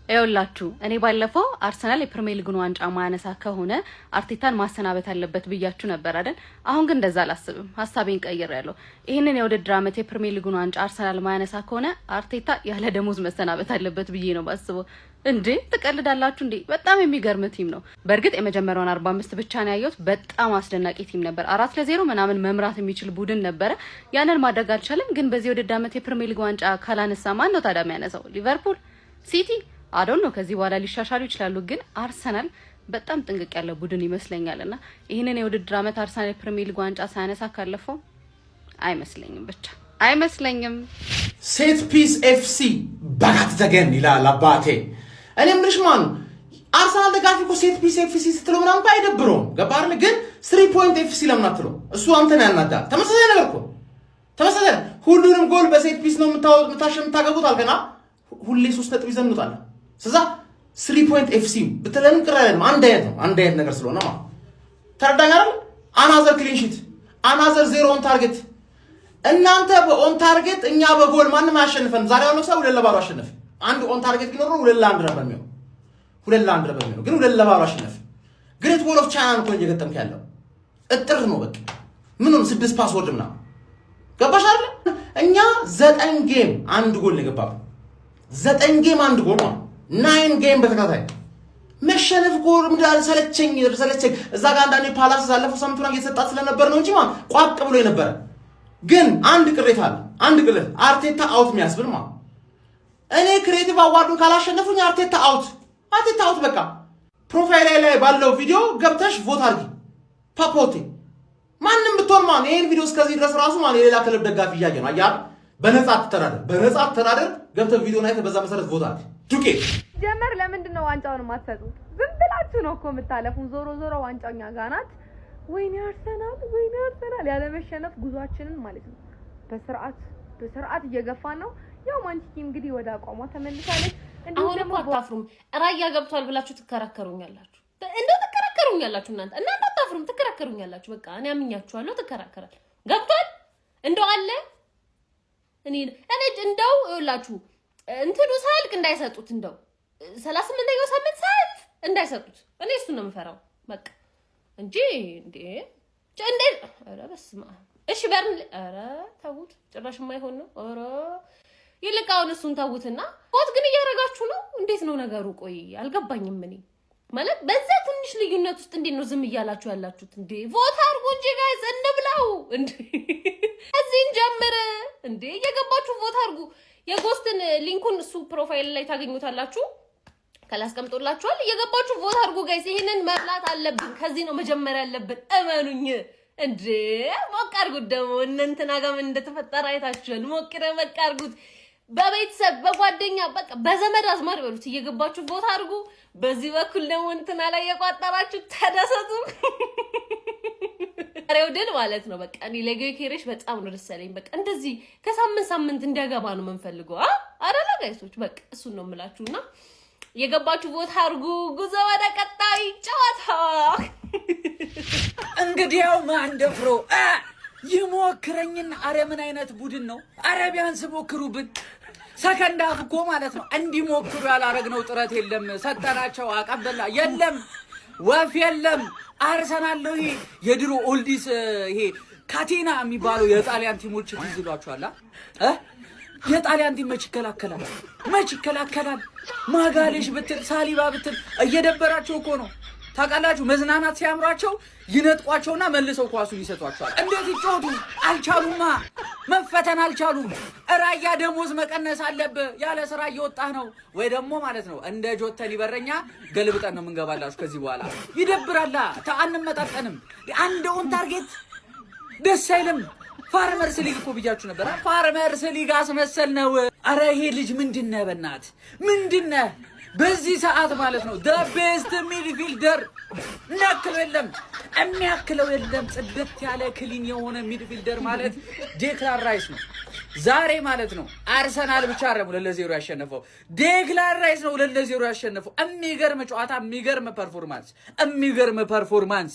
ይኸውላችሁ እኔ ባለፈው አርሰናል የፕሪሚየር ሊጉን ዋንጫ ማያነሳ ከሆነ አርቴታን ማሰናበት አለበት ብያችሁ ነበር አይደል? አሁን ግን እንደዛ አላስብም። ሐሳቤን ቀይሬያለሁ። ይሄንን የውድድር ዓመት የፕሪሚየር ሊጉን ዋንጫ አርሰናል ማያነሳ ከሆነ አርቴታ ያለ ደሞዝ መሰናበት አለበት ብዬ ነው ባስበው። እንዴ ትቀልዳላችሁ እንዴ? በጣም የሚገርም ቲም ነው። በእርግጥ የመጀመሪያውን 45 ብቻ ነው ያየሁት። በጣም አስደናቂ ቲም ነበር። 4-0 ምናምን መምራት የሚችል ቡድን ነበረ። ያንን ማድረግ አልቻለም። ግን በዚህ የውድድር ዓመት የፕሪሚየር ሊግ ዋንጫ ካላነሳ ማን ነው ታዲያ የሚያነሳው? ሊቨርፑል፣ ሲቲ አዶን ነው ከዚህ በኋላ ሊሻሻሉ ይችላሉ። ግን አርሰናል በጣም ጥንቅቅ ያለ ቡድን ይመስለኛልና ይሄንን የውድድር ዓመት አርሰናል የፕሪሚየር ሊግ ዋንጫ ሳያነሳ ካለፈው አይመስለኝም፣ ብቻ አይመስለኝም። ሴት ፒስ ኤፍሲ ባጋት ተገን ይላል አባቴ። እኔ ምንሽ ማን አርሰናል ደጋፊ እኮ ሴት ፒስ ኤፍሲ ስትለው ምናምን እኮ አይደብረውም። ገባህ አይደል? ግን 3 ፖይንት ኤፍሲ ለምን አትለው? እሱ አንተን ያናዳል። ተመሳሳይ ነገር እኮ ተመሳሳይ። ሁሉንም ጎል በሴት ፒስ ነው የምታገቡት አልከና ሁሌ 3 ነጥብ ይዘን እንወጣለን። ስለዛ 3 ፖይንት ኤፍሲ ብትለንም ቅር አይደለም። አንድ አይነት ነው፣ አንድ አይነት ነገር ስለሆነ ማለት ተረዳኝ አይደል? አናዘር ክሊን ሺት፣ አናዘር 0 ኦን ታርጌት። እናንተ በኦን ታርጌት፣ እኛ በጎል ማንም አያሸንፈንም። ዛሬ አሁን ሰው 2-0 አሸነፈ። አንድ ኦን ታርጌት ቢኖር 2-1 ነበር የሚሆነው፣ 2-1 ነበር የሚሆነው። ግን 2-0 አሸነፈ። ግሬት ዎል ኦፍ ቻይና ነው እየገጠምክ ያለው። እጥር ነው በቃ። ምንም 6 ፓስወርድ ምናምን ገባሽ አይደል? እኛ 9 ጌም 1 ጎል ነው የገባው። 9 ጌም 1 ጎል ነው። 9 ጌም በተከታታይ መሸነፍ ጎል ምዳል ሰለቸኝ። እዛ ጋር አንዳንዴ ፓላስ ያለፈው ሳምንቱን እየተሰጣት ስለነበር ነው እንጂ ቋቅ ብሎ የነበረ። ግን አንድ ቅሬታ አለ፣ አንድ ቅሬታ አርቴታ አውት የሚያስብል ማለት እኔ ክሬቲቭ አዋርዱን ካላሸነፉኝ አርቴታ አውት በቃ። ፕሮፋይል ላይ ባለው ቪዲዮ ገብተሽ ቮት አድርጊ። ፓፖቴ ማንንም ብትሆን ይሄን ቪዲዮ እስከዚህ ድረስ ራሱ የሌላ ክለብ ደጋፊ እያየ ነው። አያ በነጻ ተተዳደር ገብተህ ቪዲዮ ላይ በዛ መሰረት ቮት አድርጊ። ዱቄ ጀመር ለምንድን ነው ዋንጫውን የማትሰጡት? ዝም ብላችሁ ነው እኮ የምታለፉን። ዞሮ ዋንጫውኛ ጋር ናት። ወይኔ አርሰናል ያለ መሸነፍ ጉዟችንን ማለት ነው በስርዓት እየገፋን ነው። ያው ማንቺ እንግዲህ ወደ አቋሟ ተመልሳለች። አሁን ደግሞ አታፍሩም? ራያ ገብቷል ብላችሁ ትከራከሩኛላችሁ። እንደው ትከራከሩኛላችሁ እናንተ አታፍሩም? ትከራከሩኛላችሁ። በቃ እኔ አምኛችኋለሁ። ትከራከራል ገብቷል እንደው አለ እኔ እንደው ይኸውላችሁ እንትኑ ሳልቅ እንዳይሰጡት እንደው 38ኛው ሳምንት ሳልፍ እንዳይሰጡት። እኔ እሱ ነው የምፈራው በቃ እንጂ እንዴ ኧረ በስመ አብ። እሺ በርን ኧረ ተውት፣ ጭራሽ የማይሆን ነው። ኧረ ይልቅ አሁን እሱን ተውትና ፎት ግን እያደረጋችሁ ነው። እንዴት ነው ነገሩ? ቆይ አልገባኝም። እኔ ማለት በዛ ትንሽ ልዩነት ውስጥ እንዴት ነው ዝም እያላችሁ ያላችሁት? እንዴ ፎት አድርጉ እንጂ ጋይስ እንብላው እንዴ እዚህን ጀምር እንዴ እየገባችሁ ፎት አድርጉ። የጎስትን ሊንኩን እሱ ፕሮፋይል ላይ ታገኙታላችሁ፣ ካላስቀምጦላችኋል። እየገባችሁ ቮት አድርጉ ጋይስ። ይሄንን መብላት አለብን። ከዚህ ነው መጀመሪያ ያለብን። እመኑኝ እንዴ ሞቅ አድርጉት። ደግሞ እንትና ጋር ምን እንደተፈጠረ አይታችኋል። ሞቅ አድርጉት። በቤተሰብ በጓደኛ በቃ በዘመድ አዝማድ በሉት። እየገባችሁ ቮት አድርጉ። በዚህ በኩል ደግሞ እንትና ላይ የቋጠራችሁ ተደሰቱ። አሬው ድል ማለት ነው። በቃ እኔ ለጌኬሬሽ በጣም ነው ደስ ያለኝ። በቃ እንደዚህ ከሳምንት እንዲያገባ ነው የምንፈልገው። አረላ ጋይሶች በቃ እሱን ነው የምላችሁና የገባችሁ ቮት አድርጉ። ጉዞ ወደ ቀጣይ ጨዋታ። እንግዲያው ማንደፍሮ ይሞክረኝና አረ ምን አይነት ቡድን ነው? አረ ቢያንስ ሞክሩብን። ሰከንድ አፍ እኮ ማለት ነው እንዲሞክሩ ያላረግነው ጥረት የለም። ሰጠናቸው አቀበላ የለም፣ ወፍ የለም። አርሰናል ነው ይሄ የድሮ ኦልዲስ ይሄ ካቴና የሚባለው የጣሊያን ቲሞች ትይዝሏቸዋል። የጣሊያን ቲም መች ይከላከላል? ማጋሌሽ ብትል ሳሊባ ብትል እየደበራቸው እኮ ነው ታውቃላችሁ። መዝናናት ሲያምራቸው ይነጥቋቸውና መልሰው ኳሱን ይሰጧቸዋል። እንዴት ይጮቱ? አልቻሉማ፣ መፈተን አልቻሉም። ራያ ደሞዝ መቀነስ አለብህ። ያለ ስራ እየወጣህ ነው ወይ ደግሞ ማለት ነው እንደ ጆተን ይበረኛ ገልብጠን ነው የምንገባላችሁ ከዚህ በኋላ። ይደብራላ። አንመጣጠንም። አንድ ኦን ታርጌት ደስ አይልም። ፋርመርስ ሊግ እኮ ብያችሁ ነበር። ፋርመርስ ሊግ አስመሰል ነው። አረ ይሄ ልጅ ምንድነህ? በእናትህ ምንድነህ? በዚህ ሰዓት ማለት ነው the best midfielder የሚያክለው የለም። ጽድት ያለ ክሊን የሆነ ሚድፊልደር ማለት ዴክላን ራይስ ነው። ዛሬ ማለት ነው አርሰናል ብቻ አይደለም 2-0 ያሸነፈው፣ ዴክላን ራይስ ነው 2-0 ያሸነፈው። የሚገርም ጨዋታ፣ የሚገርም ፐርፎርማንስ።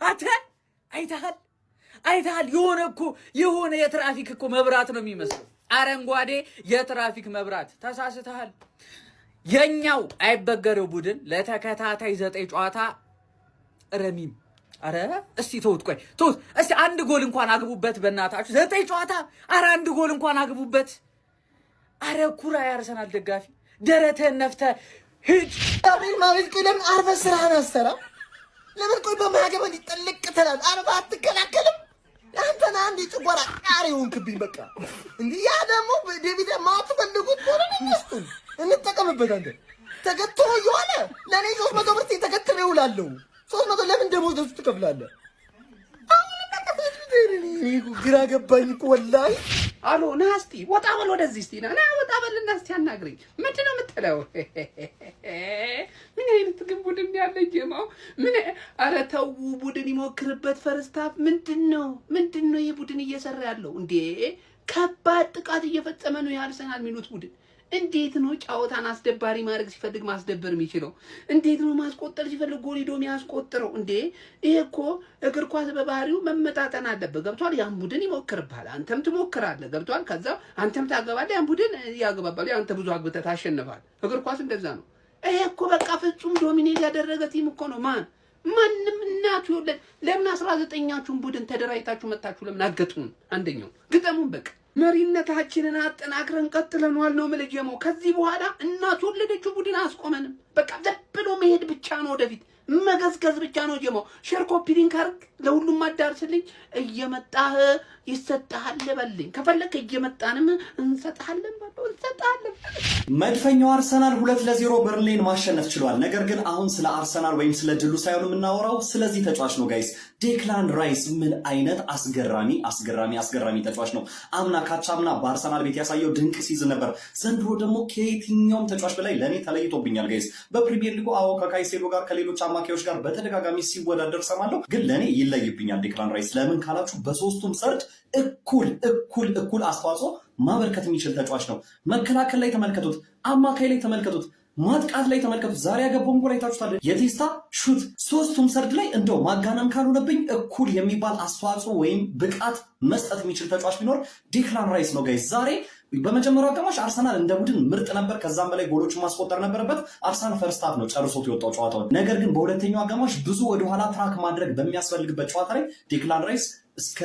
አተ አይተሃል የሆነ የትራፊክ እኮ መብራት ነው የሚመስለው። አረንጓዴ የትራፊክ መብራት ተሳስተሃል። የኛው አይበገሬው ቡድን ለተከታታይ 9 ጨዋታ ረሚም አረ እስቲ ተውት እስቲ አንድ ጎል እንኳን አግቡበት በእናታችሁ 9 ጨዋታ አረ አንድ ጎል እንኳን አግቡበት። አረ ኩራ ያርሰናል ደጋፊ ደረተን ነፍተ ሂድ አብሪል ማለት ቆለም አርበ ስራህን አሰራ ለምን ቆይ በማገበ ሊጠልቅ ተላል አርባ አትከላከልም አንተና አንድ ጭጓራ ቃሪውን ክብኝ በቃ እንዴ ያ ደግሞ ዴቪድ ማትፈልጉት ሆነ ነው እንጠቀምበት አንተ ተከትሎ ይሆነ ለኔ 300 ብር ተከትሎ ይውላልው 300 ለምን ደሞዝ ደስ ትከፍላለህ? አሁን ግራ ገባኝ እኮ ወላሂ። አሎ ናስቲ ወጣ በል ወደዚህ እስቲ ና ወጣ በልና እስቲ አናግረኝ። ምንድነው የምትለው? ምን አይነት ግን ቡድን ያለ ጀማው ምን ኧረ ተው ቡድን ይሞክርበት ፈርስታፍ ምንድነው ይሄ ቡድን እየሰራ ያለው እንዴ? ከባድ ጥቃት እየፈጸመ ነው የአርሰናል ሚሉት ቡድን። እንዴት ነው ጫወታን አስደባሪ ማድረግ ሲፈልግ ማስደበር የሚችለው? እንዴት ነው ማስቆጠር ሲፈልግ ጎሊዶ የሚያስቆጥረው? እንዴ ይሄ እኮ እግር ኳስ በባህሪው መመጣጠን አለበት። ገብቷል? ያን ቡድን ይሞክርብሃል፣ አንተም ትሞክራለህ። ገብቷል? ከዛ አንተም ታገባለህ፣ ያን ቡድን ያገባባል። አንተ ብዙ አግብተህ ታሸንፋለህ። እግር ኳስ እንደዛ ነው። ይሄ እኮ በቃ ፍጹም ዶሚኔት ያደረገ ቲም እኮ ነው። ማንም እናቱ ይወለድ። ለምን 19ኛችሁን ቡድን ተደራጅታችሁ መጣችሁ? ለምን አገጡን? አንደኛው ግጠሙን በቃ መሪነታችንን አጠናክረን ቀጥለናል ነው መልጀመው። ከዚህ በኋላ እናቱ ወለደችው ቡድን አስቆመንም። በቃ ዘብሎ መሄድ ብቻ ነው፣ ወደፊት መገዝገዝ ብቻ ነው ጀመው። ሼር ኮፒ ሊንክ አድርግ፣ ለሁሉም አዳርስልኝ። እየመጣህ ይሰጣል በልኝ፣ ከፈለክ እየመጣንም እንሰጣለን። መድፈኛው አርሰናል 2-0 በርንሌን ማሸነፍ ችሏል። ነገር ግን አሁን ስለ አርሰናል ወይም ስለ ድሉ ሳይሆን የምናወራው ስለዚህ ተጫዋች ነው ጋይስ። ዴክላን ራይስ ምን አይነት አስገራሚ ተጫዋች ነው። አምና ካቻምና በአርሰናል ቤት ያሳየው ድንቅ ሲዝን ነበር። ዘንድሮ ደግሞ ከየትኛውም ተጫዋች በላይ ለኔ ተለይቶብኛል ጋይስ። በፕሪሚየር ሊጉ አዎ ከካይሴዶ ጋር ከሌሎች አማካዮች ጋር በተደጋጋሚ ሲወዳደር ሰማለሁ፣ ግን ለኔ ይለይብኛል ዴክላን ራይስ። ለምን ካላችሁ በሶስቱም ሰርድ እኩል አስተዋጽኦ ማበርከት የሚችል ተጫዋች ነው። መከላከል ላይ ተመልከቱት፣ አማካይ ላይ ተመልከቱት፣ ማጥቃት ላይ ተመልከቱት። ዛሬ ያገባውን ጎል አይታችሁታል። የቴስታ ሹት ሶስቱም ሰርድ ላይ እንደው ማጋነን ካልሆነብኝ እኩል የሚባል አስተዋጽኦ ወይም ብቃት መስጠት የሚችል ተጫዋች ቢኖር ዴክላን ራይስ ነው ጋይስ። ዛሬ በመጀመሪያው አጋማሽ አርሰናል እንደ ቡድን ምርጥ ነበር። ከዛም በላይ ጎሎችን ማስቆጠር ነበረበት። አርሰናል ፈርስት ሃፍ ነው ጨርሶት የወጣው ጨዋታው። ነገር ግን በሁለተኛው አጋማሽ ብዙ ወደኋላ ትራክ ማድረግ በሚያስፈልግበት ጨዋታ ላይ ዴክላን ራይስ እስከ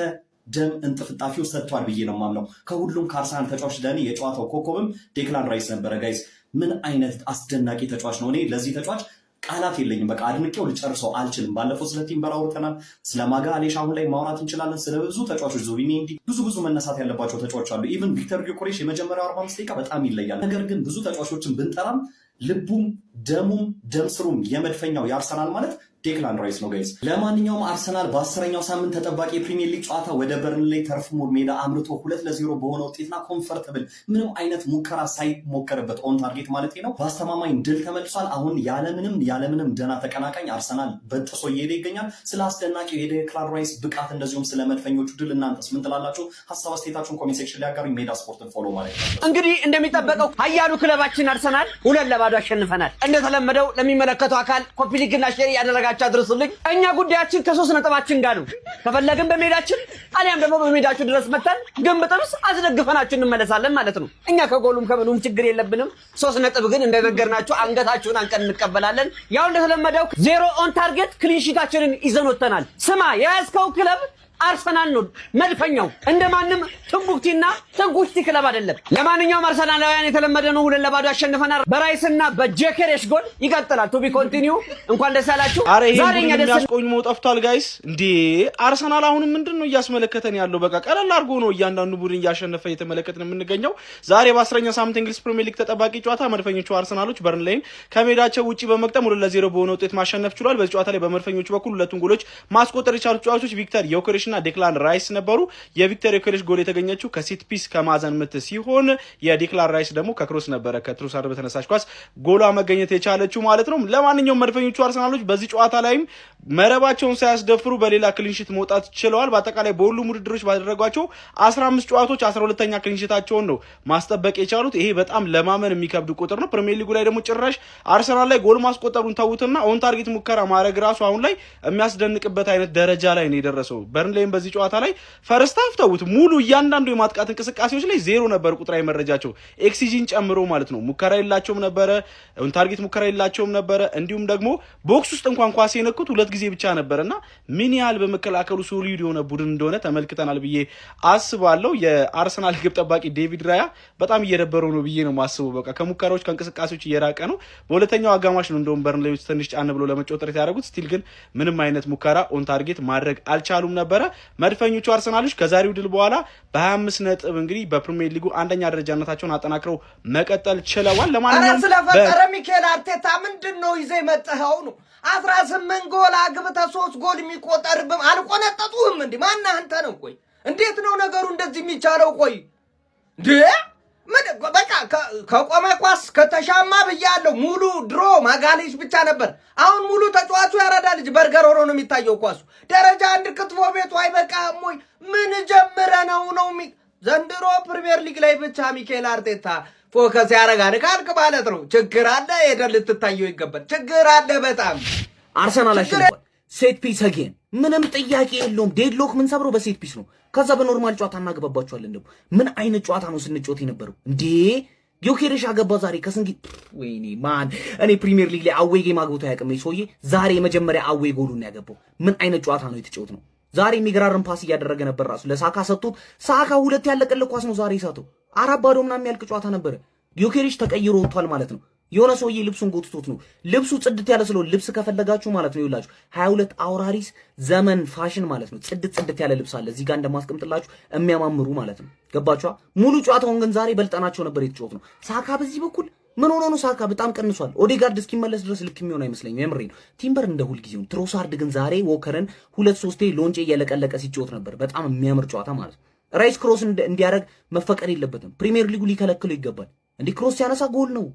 ደም እንጥፍጣፊው ሰጥቷል ብዬ ነው ማምነው። ከሁሉም ከአርሰናል ተጫዋች ለኔ የጨዋታው ኮከብም ዴክላን ራይስ ነበረ ጋይስ። ምን አይነት አስደናቂ ተጫዋች ነው። እኔ ለዚህ ተጫዋች ቃላት የለኝም። በቃ አድንቄው ልጨርሰው አልችልም። ባለፈው ስለ ቲምበር አውርተናል፣ ስለ ማጋሌሽ አሁን ላይ ማውራት እንችላለን። ስለ ብዙ ተጫዋቾች ዙቢሜንዲ ብዙ መነሳት ያለባቸው ተጫዋቾች አሉ። ኢቭን ቪክተር ጊዮኮሬሽ የመጀመሪያው 45 ደቂቃ በጣም ይለያል። ነገር ግን ብዙ ተጫዋቾችን ብንጠራም ልቡም ደሙም ደምስሩም የመድፈኛው የአርሰናል ማለት ዴክላን ራይስ ነው ጋይስ። ለማንኛውም አርሰናል በ10ኛው ሳምንት ተጠባቂ የፕሪሚየር ሊግ ጨዋታ ወደ በርንሌይ ተርፍ ሙር ሜዳ አምርቶ 2-0 በሆነ ውጤትና ኮምፈርተብል ምንም አይነት ሙከራ ሳይሞከርበት ኦን ታርጌት ማለት ነው በአስተማማኝ ድል ተመልሷል። አሁን ያለምንም ደና ተቀናቃኝ አርሰናል በጥሶ እየሄደ ይገኛል። ስለ አስደናቂው የዴክላን ራይስ ብቃት እንደዚሁም ስለ መድፈኞቹ ድል እናንተስ ምን ትላላችሁ? ሀሳብ አስተያየታችሁን ኮሜንት ሴክሽን ላይ አጋሩኝ። ሜዳ ስፖርትን ፎሎ ማለት ነው። እንግዲህ እንደሚጠበቀው ኃያሉ ክለባችን አርሰናል 2-0 አሸንፈናል። እንደተለመደው ለሚመለከተው አካል ኮፒ ሊንክና ሼር ያደረጋችሁ አድርሱልኝ። እኛ ጉዳያችን ከ3 ነጥባችን ጋር ነው። ከፈለግን በሜዳችን አሊያም ደግሞ በሜዳችሁ ድረስ መተን ግንብጥብስ አስደግፈናችሁ እንመለሳለን ማለት ነው። እኛ ከጎሉም ከምኑም ችግር የለብንም። 3 ነጥብ ግን እንደነገርናችሁ አንገታችሁን አንቀን እንቀበላለን። ያው እንደተለመደው 0 ኦን ታርጌት ክሊንሺታችንን ይዘን ወጥተናል። ስማ የያዝከው ክለብ አርሰናል ነው መድፈኛው። እንደማንም ትንቡክቲና ተንኩሽቲ ክለብ አይደለም። ለማንኛውም አርሰናላውያን የተለመደ ነው 2-0 አሸንፈናል። በራይስና በጄኬሬሽ ጎል ይቀጥላል። ቱ ቢ ኮንቲኒዩ። እንኳን ደስ ያላችሁ። ዛሬኛ ደስ ያስቆኝ ሞጣፍቷል ጋይስ። እንዴ አርሰናል አሁንም ምንድነው እያስመለከተን ያለው? በቃ ቀለል አድርጎ ነው እያንዳንዱ ቡድን እያሸነፈ እየተመለከትን የምንገኘው። ዛሬ በ10ኛ ሳምንት እንግሊዝ ፕሪሚየር ሊግ ተጠባቂ ጨዋታ መድፈኞቹ አርሰናሎች በርንሌይን ከሜዳቸው ውጪ በመቅጠም 2-0 በሆነ ውጤት ማሸነፍ ችሏል። በዚህ ጨዋታ ላይ በመድፈኞቹ በኩል ሁለቱን ጎሎች ማስቆጠር የቻሉት ተጫዋቾች ቪክተር ዮኬሬሽ እና ዴክላን ራይስ ነበሩ። የቪክተር ዮኬሬሽ ጎል የተገኘችው ከሴት ፒስ ከማዕዘን ምት ሲሆን የዴክላን ራይስ ደግሞ ከክሮስ ነበረ። ከትሩሳር በተነሳች ኳስ ጎሏ መገኘት የቻለችው ማለት ነው። ለማንኛውም መድፈኞቹ አርሰናሎች በዚህ ጨዋታ ላይም መረባቸውን ሳያስደፍሩ በሌላ ክሊንሺት መውጣት ችለዋል። በአጠቃላይ በሁሉም ውድድሮች ባደረጓቸው 15 ጨዋታዎች 12ኛ ክሊንሺታቸውን ነው ማስጠበቅ የቻሉት። ይሄ በጣም ለማመን የሚከብድ ቁጥር ነው። ፕሪሚየር ሊጉ ላይ ደግሞ ጭራሽ አርሰናል ላይ ጎል ማስቆጠሩን ተውትና ኦን ታርጌት ሙከራ ማድረግ ራሱ አሁን ላይ የሚያስደንቅበት አይነት ደረጃ ላይ ነው የደረሰው። በርንሌ በርንሌይም በዚህ ጨዋታ ላይ ፈርስት ሃፍ ተውት ሙሉ እያንዳንዱ የማጥቃት እንቅስቃሴዎች ላይ ዜሮ ነበር ቁጥራዊ መረጃቸው ኤክሲጂን ጨምሮ ማለት ነው። ሙከራ የላቸውም ነበረ፣ ኦን ታርጌት ሙከራ የላቸውም ነበረ። እንዲሁም ደግሞ ቦክስ ውስጥ እንኳን ኳስ የነኩት 2 ጊዜ ብቻ ነበርና ምን ያህል በመከላከሉ ሶሊድ የሆነ ቡድን እንደሆነ ተመልክተናል ብዬ አስባለሁ። የአርሰናል ግብ ጠባቂ ዴቪድ ራያ በጣም እየደበረው ነው ብዬ ነው ማስበው። በቃ ከሙከራዎች ከእንቅስቃሴዎች እየራቀ ነው። በሁለተኛው አጋማሽ ነው እንደውም በርንሌዎች ትንሽ ጫን ብሎ ለመጫወት ጥረት ያደረጉት። ስቲል ግን ምንም አይነት ሙከራ ኦን ታርጌት ማድረግ አልቻሉም ነበረ። መድፈኞቹ አርሰናሎች ከዛሬው ድል በኋላ በ25 ነጥብ እንግዲህ በፕሪሚየር ሊጉ አንደኛ ደረጃነታቸውን አጠናክረው መቀጠል ችለዋል። ለማንኛውም ስለፈጠረ ሚካኤል አርቴታ ምንድነው ይዘህ መጣኸው ነው 18 ጎል አግብተህ 3 ጎል የሚቆጠርብም አልቆነጠጡህም እንዴ? ማነህ አንተ ነው? ቆይ እንዴት ነው ነገሩ እንደዚህ የሚቻለው? ቆይ እንዴ ምን በቃ ከቆመ ኳስ ከተሻማ ብያለሁ። ሙሉ ድሮ ማጋሌሽ ብቻ ነበር። አሁን ሙሉ ተጫዋቹ ያረዳ ልጅ በርገር ሆኖ ነው የሚታየው ኳሱ። ደረጃ 1 ክትፎ ቤቱ አይበቃም ወይ? ምን ጀምረ ነው ዘንድሮ ፕሪሚየር ሊግ ላይ ብቻ ሚካኤል አርቴታ ፎከስ ያረጋል ካልክ ማለት ነው ችግር አለ። ሄደህ ልትታየው ይገባል። ችግር አለ በጣም። አርሰናል አሸንፏል። ሴት ፒስ አጌን ምንም ጥያቄ የለውም። ዴድሎክ ምን ሰብሮ በሴት ፒስ ነው። ከዛ በኖርማል ጨዋታ እናገባባቸዋለን። ደግሞ ምን አይነት ጨዋታ ነው ስንጮት የነበረው እንዴ? ጊዮኬሬሽ አገባ ዛሬ ከስንጊ ወይኔ ማን እኔ ፕሪሚየር ሊግ ላይ አዌይ ጌም አግብቶ ያቀመ ሰውዬ ዛሬ የመጀመሪያ አዌይ ጎሉን ያገባው። ምን አይነት ጨዋታ ነው የተጫወት ነው? ዛሬ የሚገራርም ፓስ እያደረገ ነበር። ራሱ ለሳካ ሰጥቶት ሳካ 2 ያለቀለት ኳስ ነው ዛሬ ሳተው 4 ባዶ ምናምን የሚያልቅ ጨዋታ ነበረ። ጊዮኬሬሽ ተቀይሮ ወጥቷል ማለት ነው። የሆነ ሰውዬ ልብሱን ጎትቶት ነው። ልብሱ ጽድት ያለ ስለሆነ ልብስ ከፈለጋችሁ ማለት ነው ይላችሁ 22 አውራሪስ ዘመን ፋሽን ማለት ነው። ጽድት ያለ ልብስ አለ እዚህ ጋር እንደማስቀምጥላችሁ የሚያማምሩ ማለት ነው። ገባችኋ? ሙሉ ጨዋታውን ግን ዛሬ በልጠናቸው ነበር የተጫወት ነው። ሳካ በዚህ በኩል ምን ሆኖ ነው? ሳካ በጣም ቀንሷል። ኦዴጋርድ እስኪመለስ ድረስ ልክ የሚሆን አይመስለኝም። የምሬ ነው። ቲምበር እንደ ሁልጊዜው ትሮሳርድ ግን ዛሬ ወከረን 2-3 ሎንጬ እየለቀለቀ ሲጫወት ነበር። በጣም የሚያምር ጨዋታ ማለት ነው። ራይስ ክሮስ እንዲያደርግ መፈቀድ የለበትም። ፕሪሚየር ሊጉ ሊከለክለው ይገባል። እንዲህ ክሮስ ሲያነሳ ጎል ነው።